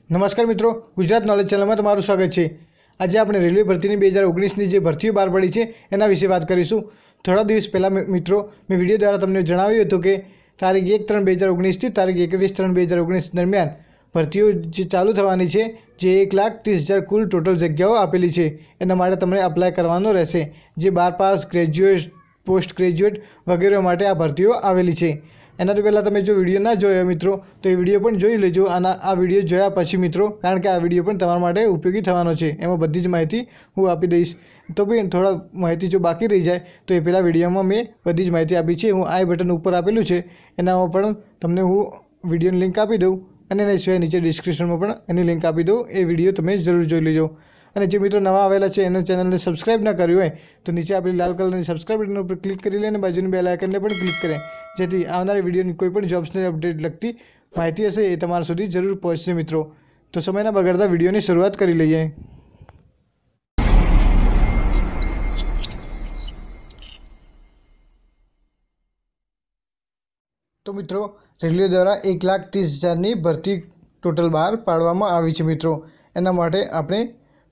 નમસ્કાર મિત્રો, ગુજરાત નોલેજ ચેનલમાં તમારું સ્વાગત છે। આજે આપણે રેલવે ભરતીની 2019ની જે ભરતીઓ બહાર પડી છે એના વિશે વાત કરીશું। થોડા દિવસ પહેલાં મિત્રો મેં વિડીયો દ્વારા તમને જણાવ્યું હતું કે તારીખ 1/3/2019 થી તારીખ 31/3/2019 દરમિયાન ભરતીઓ જે ચાલુ થવાની છે, જે 1,30,000 કુલ ટોટલ જગ્યાઓ આપેલી છે, એના માટે તમારે અપ્લાય કરવાનો રહેશે। જે 12 પાસ, ગ્રેજ્યુએટ, પોસ્ટ ગ્રેજ્યુએટ વગેરે માટે આ ભરતીઓ આવેલી છે। એનાથી પહેલાં તમે જો વિડીયો ના જોયો મિત્રો તો એ વિડીયો પણ જોઈ લેજો। અને આ વિડીયો જોયા પછી મિત્રો, કારણ કે આ વિડીયો પણ તમારા માટે ઉપયોગી થવાનો છે, એમાં બધી જ માહિતી હું આપી દઈશ। તો પણ થોડા માહિતી જો બાકી રહી જાય તો એ પહેલાં વિડીયોમાં મેં બધી જ માહિતી આપી છે। હું આઈ બટન ઉપર આપેલું છે એનામાં પણ તમને હું વિડીયોની લિંક આપી દઉં, અને એના સિવાય નીચે ડિસ્ક્રિપ્શનમાં પણ એની લિંક આપી દઉં। એ વિડીયો તમે જરૂર જોઈ લેજો। અને જે મિત્રો નવા આવેલા છે એને ચેનલને સબસ્ક્રાઇબ ના કર્યું હોય તો નીચે આપેલી લાલ કલરની સબસ્ક્રાઇબ બટન ઉપર ક્લિક કરી લે અને બાજુની બેલ આઇકનને પણ ક્લિક કરે, જેથી આવનારી વિડીયોની કોઈ પણ જોબ્સને અપડેટ લગતી માહિતી હશે એ તમારા સુધી જરૂર પહોંચશે મિત્રો। તો સમયના બગાડતા વિડીયોની શરૂઆત કરી લઈએ। તો મિત્રો, રેલવે દ્વારા 1,30,000ની ભરતી ટોટલ બહાર પાડવામાં આવી છે મિત્રો। એના માટે આપણે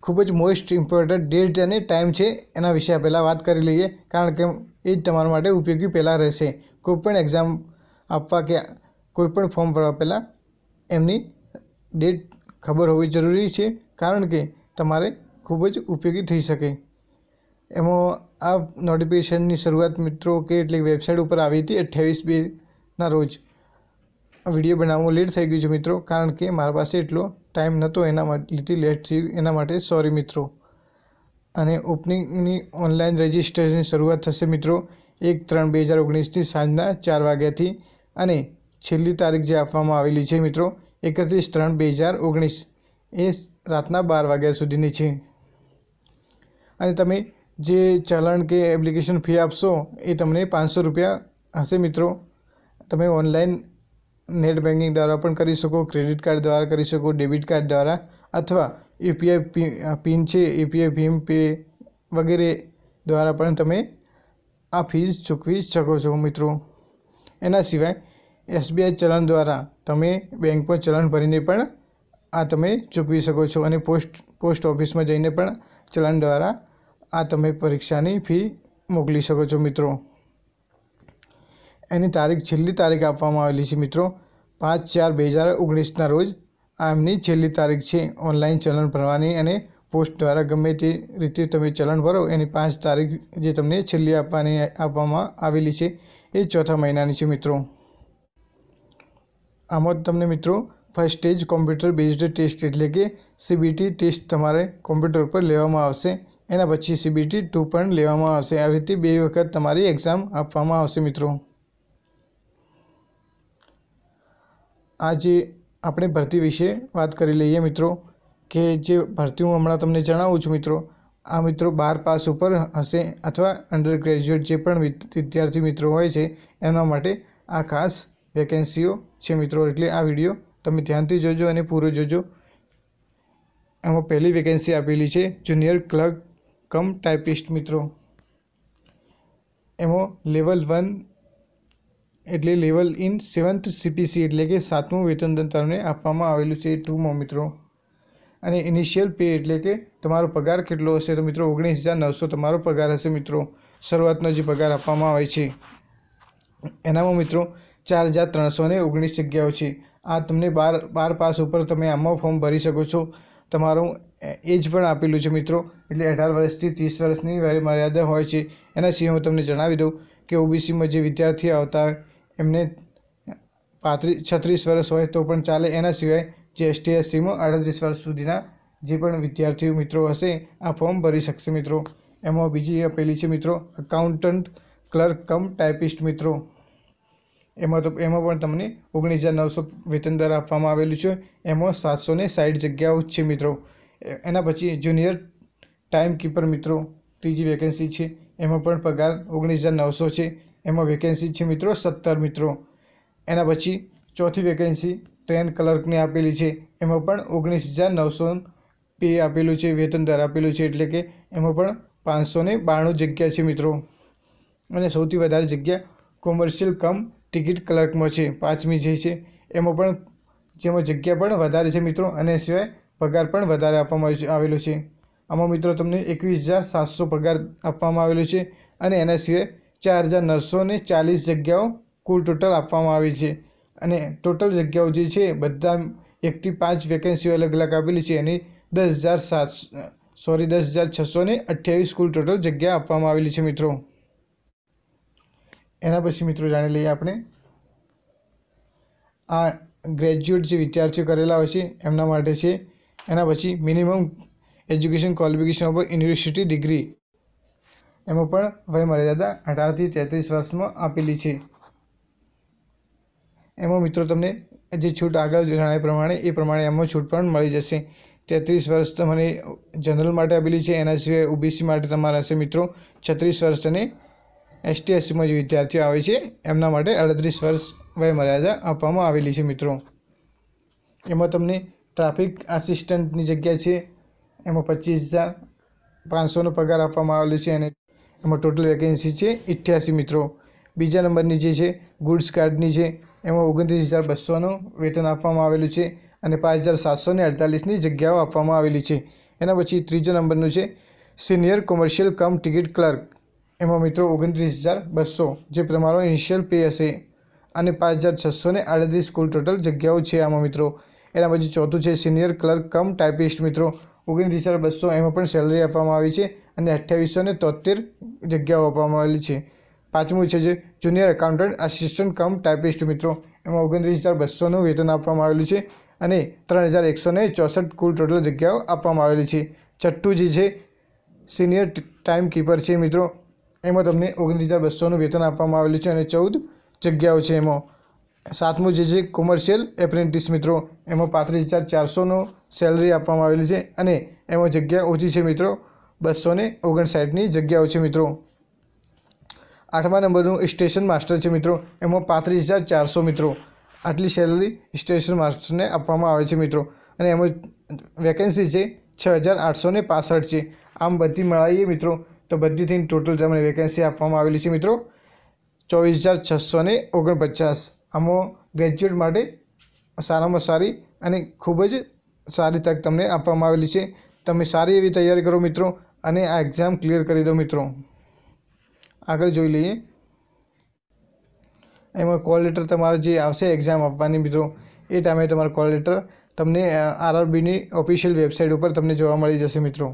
ખૂબ જ મોસ્ટ ઇમ્પોર્ટન્ટ ડેટ અને ટાઈમ છે એના વિશે પહેલાં વાત કરી લઈએ, કારણ કે એ જ તમારા માટે ઉપયોગી પહેલાં રહેશે। કોઈપણ એક્ઝામ આપવા કે કોઈપણ ફોર્મ ભરવા પહેલાં એમની ડેટ ખબર હોવી જરૂરી છે, કારણ કે તમારે ખૂબ જ ઉપયોગી થઈ શકે। એમાં આ નોટિફિકેશનની શરૂઆત મિત્રો એટલે વેબસાઇટ ઉપર આવી હતી 28/2ના રોજ। વિડીયો બનાવવામાં લેટ થઈ ગયું છે મિત્રો, કારણ કે મારા પાસે એટલો ટાઈમ નહોતો, એના લીધે લેટ થયું, એના માટે સોરી મિત્રો। અને ઓપનિંગની ઓનલાઈન રજિસ્ટ્રેશનની શરૂઆત થશે મિત્રો 1/3/2019થી સાંજના 4 વાગ્યાથી, અને છેલ્લી તારીખ જે આપવામાં આવેલી છે મિત્રો 31/3/2019 એ રાતના 12 વાગ્યા સુધીની છે। અને તમે જે ચલણ કે એપ્લિકેશન ફી આપશો એ તમને 500 રૂપિયા હશે મિત્રો। તમે ઓનલાઈન નેટ બેન્કિંગ દ્વારા પણ કરી શકો, ક્રેડિટ કાર્ડ દ્વારા કરી શકો, ડેબિટ કાર્ડ દ્વારા, અથવા યુપીઆઈ પિન છે, યુપીઆઈ ભીમ પે વગેરે દ્વારા પણ તમે આ ફીસ ચૂકવી શકો છો મિત્રો। એના સિવાય એસબીઆઈ ચલણ દ્વારા તમે બેંકમાં ચલણ ભરીને પણ આ તમે ચૂકવી શકો છો, અને પોસ્ટ ઓફિસમાં જઈને પણ ચલણ દ્વારા આ તમે પરીક્ષાની ફી મોકલી શકો છો મિત્રો। એની છેલ્લી તારીખ આપવામાં આવેલી છે મિત્રો 5/4/2019ના રોજ આ એમની છેલ્લી તારીખ છે ઓનલાઈન ચલણ ભરવાની, અને પોસ્ટ દ્વારા ગમે તે રીતે તમે ચલણ ભરો એની 5 તારીખ જે તમને છેલ્લી આપવામાં આવેલી છે એ 4થા મહિનાની છે મિત્રો। આમાં તમને મિત્રો first stage computer based test એટલે કે CBT ટેસ્ટ તમારે કોમ્પ્યુટર પર લેવામાં આવશે। એના પછી CBT 2 પણ લેવામાં આવશે। આવી રીતે 2 વખત તમારી એક્ઝામ આપવામાં આવશે મિત્રો। આજે આપણે ભરતી વિશે વાત કરી લઈએ મિત્રો, કે જે ભરતી હું હમણાં તમને જણાવું છું મિત્રો, આ મિત્રો 12 પાસ ઉપર હશે, અથવા અંડર ગ્રેજ્યુએટ જે પણ વિદ્યાર્થી મિત્રો હોય છે એના માટે આ ખાસ વેકેન્સીઓ છે મિત્રો। એટલે આ વિડીયો તમે ધ્યાનથી જોજો અને પૂરો જોજો। એમાં પહેલી વેકેન્સી આપેલી છે જુનિયર ક્લર્ક કમ ટાઈપિસ્ટ મિત્રો। એમાં લેવલ 1 એટલે લેવલ ઇન 7th CPC એટલે કે 7મું વેતન તમને આપવામાં આવેલું છે 2માં મિત્રો। અને ઇનિશિયલ પે એટલે કે તમારો પગાર કેટલો હશે તો મિત્રો 19,900 તમારો પગાર હશે મિત્રો। શરૂઆતનો જે પગાર આપવામાં આવે છે એનામાં મિત્રો 4,319 જગ્યાઓ છે। આ તમને 12 પાસ ઉપર તમે આમાં ફોર્મ ભરી શકો છો। તમારું એજ પણ આપેલું છે મિત્રો, એટલે 18 વર્ષથી 30 વર્ષની મર્યાદા હોય છે। એના સિવાય હું તમને જણાવી દઉં કે OBCમાં જે વિદ્યાર્થી આવતા હોય એમને 36 વર્ષ હોય તો પણ ચાલે। એના સિવાય જે ST/SCમાં 38 વર્ષ સુધીના જે પણ વિદ્યાર્થીઓ મિત્રો હશે આ ફોર્મ ભરી શકશે મિત્રો। એમાં બીજી આપેલી છે મિત્રો એકાઉન્ટન્ટ ક્લર્ક કમ ટાઈપિસ્ટ મિત્રો। એમાં પણ તમને 19,900 વેતન દર આપવામાં આવેલું છે। એમાં 760 જગ્યાઓ છે મિત્રો। એના પછી જુનિયર ટાઈમ કીપર મિત્રો ત્રીજી વેકેન્સી છે, એમાં પણ પગાર 19,900 છે। એમાં વેકેન્સી છે મિત્રો 17 મિત્રો। એના પછી ચોથી વેકેન્સી ટ્રેન ક્લર્કની આપેલી છે, એમાં પણ 19,900 પે આપેલું છે, વેતન દર આપેલું છે, એટલે કે એમાં પણ 592 જગ્યા છે મિત્રો। અને સૌથી વધારે જગ્યા કોમર્શિયલ કમ ટિકિટ ક્લર્કમાં છે, 5મી જે છે, એમાં પણ જેમાં જગ્યા પણ વધારે છે મિત્રો અને સિવાય પગાર પણ વધારે આપવામાં આવેલો છે. આમાં મિત્રો તમને 21,700 પગાર આપવામાં આવેલો છે અને એના સિવાય 4,940 જગ્યાઓ કુલ ટોટલ આપવામાં આવી છે. અને ટોટલ જગ્યાઓ જે છે બધા 1 થી 5 વેકેન્સીઓ અલગ અલગ આપેલી છે એની 10,628 કુલ ટોટલ જગ્યા આપવામાં આવેલી છે મિત્રો. એના પછી મિત્રો જાણી લઈએ આપણે આ ગ્રેજ્યુએટ જે વિદ્યાર્થીઓ કરેલા હોય છે એમના માટે છે. એના પછી minimum education qualification of university degree એમાં પણ વયમર્યાદા 18 થી 33 વર્ષમાં આપેલી છે. એમાં મિત્રો તમને જે છૂટ આગળ જણાવ્યા પ્રમાણે એ પ્રમાણે એમાં છૂટ પણ મળી જશે. 33 વર્ષ તમને જનરલ માટે આપેલી છે. એના સિવાય ઓબીસી માટે તમારા હશે મિત્રો 36 વર્ષ અને એસટી એસસીમાં જે વિદ્યાર્થીઓ આવે છે એમના માટે 38 વર્ષ વયમર્યાદા આપવામાં આવેલી છે મિત્રો. એમાં તમને ટ્રાફિક આસિસ્ટન્ટની જગ્યા છે એમાં 25,500નો પગાર આપવામાં આવેલો છે અને એમાં ટોટલ વેકેન્સી છે 88 મિત્રો. બીજા નંબરની જે છે ગુડ્સ ગાર્ડની છે એમાં 29,200નું વેતન આપવામાં આવેલું છે અને 5,748ની જગ્યાઓ આપવામાં આવેલી છે. એના પછી ત્રીજા નંબરનું છે સિનિયર કોમર્શિયલ કમ ટિકિટ ક્લર્ક એમાં મિત્રો 29,200 જે તમારો ઇનિશિયલ પે હશે અને 5,638 કુલ ટોટલ જગ્યાઓ છે આમાં મિત્રો. એના પછી ચોથું છે સિનિયર ક્લર્ક કમ ટાઈપિસ્ટ મિત્રો 29,200 એમાં પણ સેલરી આપવામાં આવી છે અને 2873 જગ્યાઓ આપવામાં આવેલી છે. પાંચમું છે જે જુનિયર એકાઉન્ટન્ટ આસિસ્ટન્ટ કમ ટાઈપિસ્ટ મિત્રો એમાં 29,200નું વેતન આપવામાં આવેલું છે અને 3,164 કુલ ટોટલ જગ્યાઓ આપવામાં આવેલી છે. છઠ્ઠું જે છે સિનિયર ટાઈમ કીપર છે મિત્રો એમાં તમને 29,200નું વેતન આપવામાં આવેલું છે અને 14 જગ્યાઓ છે એમાં. સાતમું જે છે કોમર્શિયલ એપ્રેન્ટિસ મિત્રો એમાં 35,400નું સેલરી આપવામાં આવેલી છે અને એમાં જગ્યા ઓછી છે મિત્રો 259ની જગ્યાઓ છે મિત્રો. આઠમા નંબરનું સ્ટેશન માસ્ટર છે મિત્રો એમાં 35,400 મિત્રો આટલી સેલરી સ્ટેશન માસ્ટરને આપવામાં આવે છે મિત્રો અને એમાં વેકેન્સી છે 6,865 છે. આમ બધી મળાવીએ મિત્રો તો બધી થઈને ટોટલ તમને વેકેન્સી આપવામાં આવેલી છે મિત્રો 24,649. આમાં ગ્રેજ્યુએટ માટે સારામાં સારી અને ખૂબ જ સારી તક તમને આપવામાં આવેલી છે. તમે સારી એવી તૈયારી કરો મિત્રો અને આ એક્ઝામ ક્લિયર કરી દો મિત્રો. આગળ જોઈ લઈએ એમાં કોલ લેટર તમારે જે આવશે એક્ઝામ આપવાની મિત્રો એ ટાઈમે તમારો કોલ લેટર તમને આરઆરબીની ઓફિશિયલ વેબસાઇટ ઉપર તમને જોવા મળી જશે મિત્રો.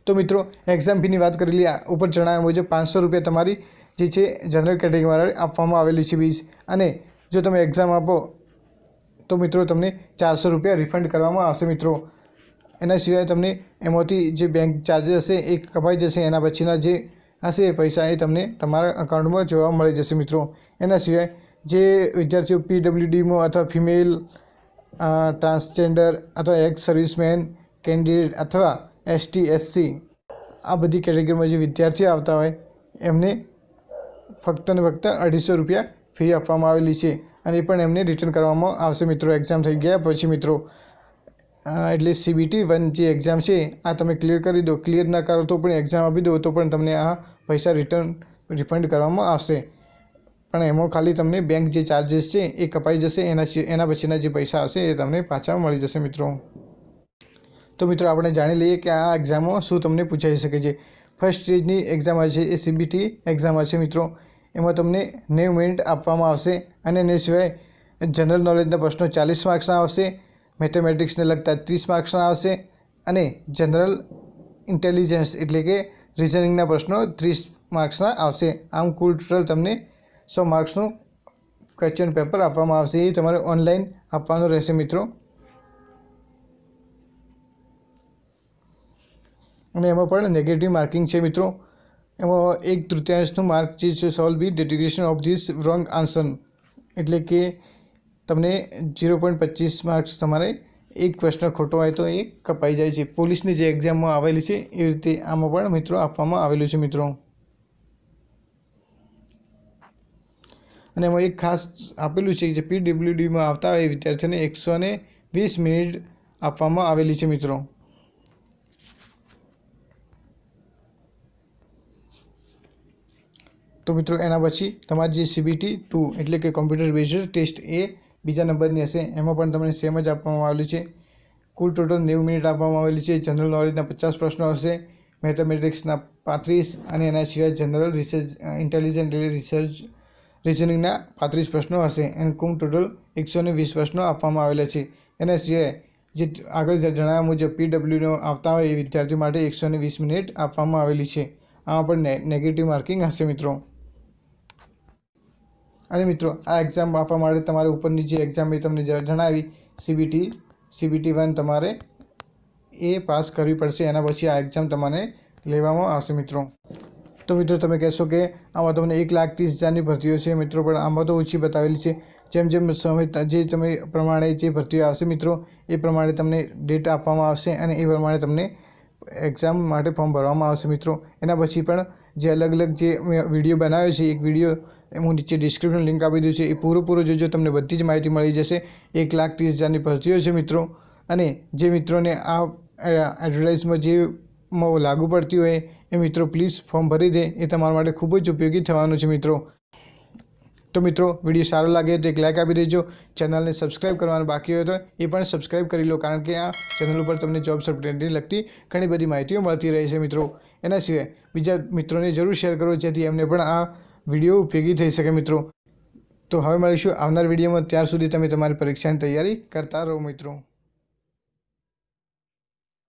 તો મિત્રો એક્ઝામ ફીની વાત કરી લઈએ. ઉપર જણાવ્યા મુજબ 500 રૂપિયા તમારી જે છે જનરલ કેટેગરી આપવામાં આવેલી છે ફીસ અને જો તમે એક્ઝામ આપો તો મિત્રો તમને 400 રૂપિયા રિફંડ કરવામાં આવશે મિત્રો. એના સિવાય તમને એમાંથી જે બેંક ચાર્જીસ હશે એ કપાઈ જશે. એના પછીના જે હશે એ પૈસા એ તમને તમારા અકાઉન્ટમાં જોવા મળી જશે મિત્રો. એના સિવાય જે વિદ્યાર્થીઓ પીડબ્લ્યુડીમાં અથવા ફિમેલ ટ્રાન્સજેન્ડર અથવા એક્સ સર્વિસમેન કેન્ડિડેટ અથવા એસટી એસસી આ બધી કેટેગરીમાં જે વિદ્યાર્થીઓ આવતા હોય એમને ફક્ત ને ફક્ત 250 રૂપિયા ફી આપવામાં આવેલી છે અને એ પણ એમને રિટર્ન કરવામાં આવશે મિત્રો એક્ઝામ થઈ ગયા પછી મિત્રો. એટલે CBT 1 જે એક્ઝામ છે આ તમે ક્લિયર કરી દો. ક્લિયર ના કરો તો પણ એક્ઝામ આપી દો તો પણ તમને આ પૈસા રિફંડ કરવામાં આવશે. પણ એમાં ખાલી તમને બેંક જે ચાર્જીસ છે એ કપાઈ જશે. એના પછીના જે પૈસા હશે એ તમને પાછા મળી જશે મિત્રો. તો મિત્રો આપણે જાણી લઈએ કે આ એક્ઝામમાં શું તમને પૂછાઈ શકે છે. ફર્સ્ટ સ્ટેજની એક્ઝામ આવે છે એ CBT એક્ઝામ હશે મિત્રો. એમાં તમને 90 મિનિટ આપવામાં આવશે અને એના સિવાય જનરલ નોલેજના પ્રશ્નો 40 માર્ક્સના આવશે, મેથેમેટિક્સને લગતા 30 માર્ક્સના આવશે અને જનરલ ઇન્ટેલિજન્સ એટલે કે રિઝનિંગના પ્રશ્નો 30 માર્ક્સના આવશે. આમ કુલ ટોટલ તમને 100 માર્ક્સનું ક્વેશ્ચન પેપર આપવામાં આવશે. એ તમારે ઓનલાઈન આપવાનું રહેશે મિત્રો. અને એમાં પણ નેગેટિવ માર્કિંગ છે મિત્રો. એમાં 1/3 માર્ક જે છે shall be deduction of this wrong answer એટલે કે તમને 0.25 માર્ક્સ તમારે એક પ્રશ્ન ખોટો હોય તો એ કપાઈ જાય છે. પોલીસની જે એક્ઝામમાં આવેલી છે એ રીતે આમાં પણ મિત્રો આપવામાં આવેલું છે મિત્રો. અને એમાં એક ખાસ આપેલું છે કે જે પીડબ્લ્યુડીમાં આવતા હોય વિદ્યાર્થીઓને 120 મિનિટ આપવામાં આવેલી છે મિત્રો. તો મિત્રો એના પછી તમારી જે CBT 2 એટલે કે કોમ્પ્યુટર બેઝડ ટેસ્ટ એ બીજા નંબરની હશે એમાં પણ તમને સેમ જ આપવામાં આવેલું છે. કુલ ટોટલ 90 મિનિટ આપવામાં આવેલી છે. જનરલ નોલેજના 50 પ્રશ્નો હશે, મેથેમેટિક્સના 35 અને એના સિવાય જનરલ રિસર્ચ ઇન્ટેલિજન્ટ રિસર્ચ રિઝનિંગના 35 પ્રશ્નો હશે અને કુલ ટોટલ 120 પ્રશ્નો આપવામાં આવેલા છે. એના સિવાય જે આગળ જણાવ્યા મુજબ PWનો આવતા હોય એ વિદ્યાર્થીઓ માટે 120 મિનિટ આપવામાં આવેલી છે. આમાં પણ નેગેટિવ માર્કિંગ હશે મિત્રો. અને મિત્રો આ એક્ઝામ આપવા માટે તમારે ઉપરની જે એક્ઝામ મેં તમને જણાવી CBT 1 તમારે એ પાસ કરવી પડશે. એના પછી આ એક્ઝામ તમને લેવામાં આવશે મિત્રો. તો મિત્રો તમે કહેશો કે આમાં તમને 1,30,000ની ભરતીઓ છે મિત્રો, પણ આમાં તો ઓછી બતાવેલી છે. જેમ જેમ સમય જે તમે પ્રમાણે જે ભરતીઓ આવશે મિત્રો એ પ્રમાણે તમને ડેટ આપવામાં આવશે અને એ પ્રમાણે તમને એક્ઝામ માટે ફોર્મ ભરવામાં આવશે મિત્રો. એના પછી પણ જે અલગ અલગ જે મેં વિડીયો બનાવ્યો છે, એક વિડીયો હું નીચે ડિસ્ક્રિપ્શન લિંક આપી દઉં છું, એ પૂરો જોજો, તમને બધી જ માહિતી મળી જશે. 1,30,000ની ભરતીઓ છે મિત્રો. અને જે મિત્રોને આ એડવર્ટાઇઝમાં જે લાગુ પડતી હોય એ મિત્રો પ્લીઝ ફોર્મ ભરી દે, એ તમારા માટે ખૂબ જ ઉપયોગી થવાનું છે મિત્રો. તો મિત્રો વિડીયો સારો લાગે તો એક લાઇક આપી દેજો. ચેનલને સબસ્ક્રાઈબ કરવાનું બાકી હોય તો એ પણ સબસ્ક્રાઈબ કરી લો, કારણ કે આ ચેનલ ઉપર તમને જોબ્સ અપડેટને લગતી ઘણી બધી માહિતીઓ મળતી રહે છે મિત્રો. એના સિવાય બીજા મિત્રોને જરૂર શેર કરો જેથી એમને પણ આ વિડીયો ઉપયોગી થઈ શકે મિત્રો. તો હવે મળીશું આવનાર વિડીયોમાં. ત્યાર સુધી તમે તમારી પરીક્ષાની તૈયારી કરતા રહો મિત્રો.